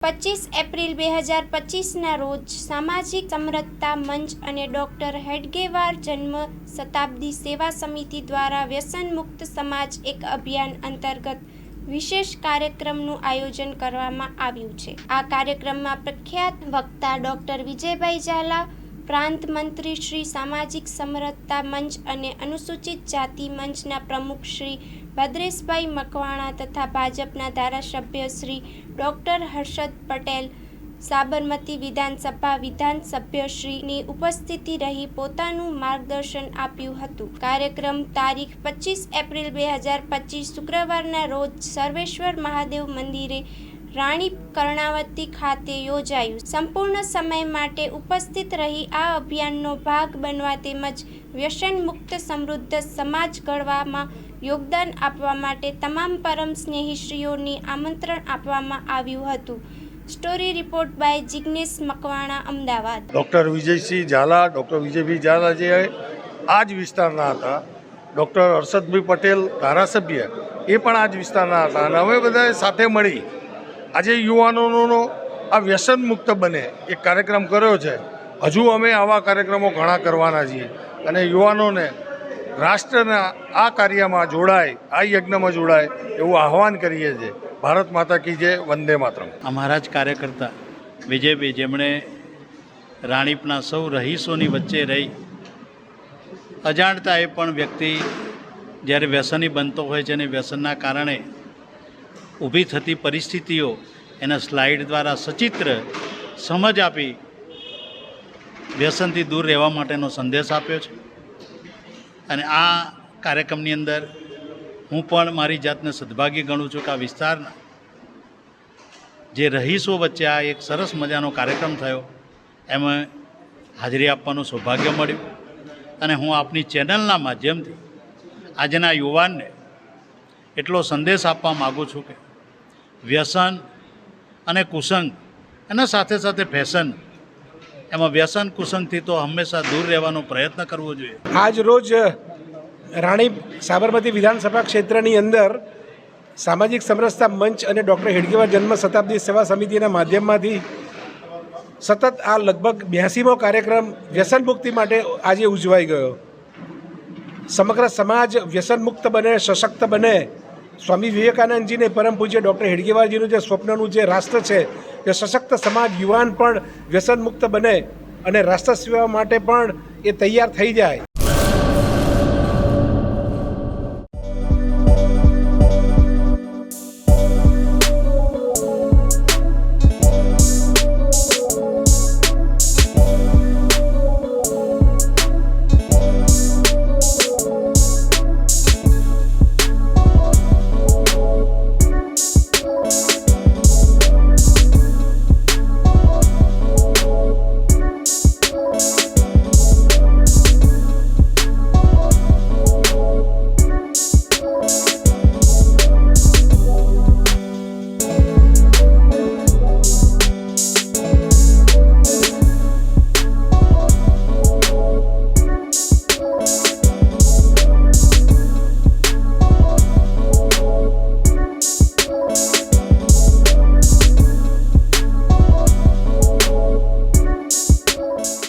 25 April 2025ના રોજ સામાજિક સમરસતા મંચ અને ડૉક્ટર હેડગેવાર જન્મ શતાબ્દી સેવા સમિતિ દ્વારા વ્યસન મુક્ત સમાજ એક અભિયાન અંતર્ગત વિશેષ કાર્યક્રમનું આયોજન કરવામાં આવ્યું છે। આ કાર્યક્રમમાં પ્રખ્યાત વક્તા ડૉક્ટર વિજયભાઈ ઝાલા, પ્રાંત મંત્રી શ્રી સામાજિક સમરસતા મંચ અને અનુસૂચિત જાતિ મંચના પ્રમુખ શ્રી ભદ્રેશભાઈ મકવાણા તથા ભાજપના ધારાસભ્ય શ્રી ડૉક્ટર હર્ષદ પટેલ, સાબરમતી વિધાનસભા ધારાસભ્યશ્રીની ઉપસ્થિતિ રહી પોતાનું માર્ગદર્શન આપ્યું હતું। કાર્યક્રમ તારીખ 25 એપ્રિલ 2025 શુક્રવારના રોજ સર્વેશ્વર મહાદેવ મંદિરે રાણી કર્ણાવતી ખાતે યોજાયું। સંપૂર્ણ સમય માટે ઉપસ્થિત રહી આ અભિયાનનો ભાગ બનવા તેમજ વ્યસન મુક્ત સમૃદ્ધ સમાજ ઘડવામાં યોગદાન આપવા માટે તમામ પરમ સ્નેહીશ્રીઓને આમંત્રણ આપવામાં આવ્યું હતું। Story report by Jignesh Makwana, Ahmedabad. Doctor Vijaybhai Zala જે આ જ વિસ્તારના હતા, ડૉક્ટર હર્ષદભાઈ પટેલ ધારાસભ્ય એ પણ આ જ વિસ્તારના હતા અને અમે બધાએ સાથે મળી આજે યુવાનોનો આ વ્યસન મુક્ત બને એક કાર્યક્રમ કર્યો છે। હજુ અમે આવા કાર્યક્રમો ઘણા કરવાના છીએ અને યુવાનોને રાષ્ટ્રના આ કાર્યમાં જોડાય, આ યજ્ઞમાં જોડાય એવું આહવાન કરીએ છીએ। ભારત માતા કી જય, વંદે માતરમ। અમારા જ કાર્યકર્તા વિજયભાઈ, જેમણે રાણીપના સૌ રહીશોની વચ્ચે રહી અજાણતા એ પણ વ્યક્તિ જ્યારે વ્યસની બનતો હોય છે અને વ્યસનના કારણે ઊભી થતી પરિસ્થિતિઓ એના સ્લાઇડ દ્વારા સચિત્ર સમજ આપી વ્યસનથી દૂર રહેવા માટેનો સંદેશ આપ્યો છે। અને આ કાર્યક્રમની અંદર હું પણ મારી જાતને સદભાગી ગણું છું કે આ વિસ્તારના જે રહીશો વચ્ચે આ એક સરસ મજાનો કાર્યક્રમ થયો, એમાં હાજરી આપવાનું સૌભાગ્ય મળ્યું। અને હું આપની ચેનલના માધ્યમથી આજના યુવાનને એટલો સંદેશ આપવા માગું છું કે વ્યસન અને કુસંગ એના સાથે સાથે ફેશન, એમાં વ્યસન કુસંગથી તો હંમેશા દૂર રહેવાનો પ્રયત્ન કરવો જોઈએ। આજ રોજ રાણી સાબરમતી વિધાનસભા ક્ષેત્રની અંદર સામાજિક સમરસતા મંચ અને ડૉક્ટર હેડગેવાર જન્મ શતાબ્દી સેવા સમિતિના માધ્યમમાંથી સતત આ લગભગ 82મો કાર્યક્રમ વ્યસન મુક્તિ માટે આજે ઉજવાઈ ગયો। સમગ્ર સમાજ વ્યસન મુક્ત બને, સશક્ત બને, સ્વામી વિવેકાનંદજીને પરમ પૂજ્ય ડૉક્ટર હેડગેવારજીનું જે સ્વપ્નનું જે રાષ્ટ્ર છે કે સશક્ત સમાજ, યુવાન પણ વ્યસન મુક્ત બને અને રાષ્ટ્ર સેવા માટે પણ એ તૈયાર થઈ જાય,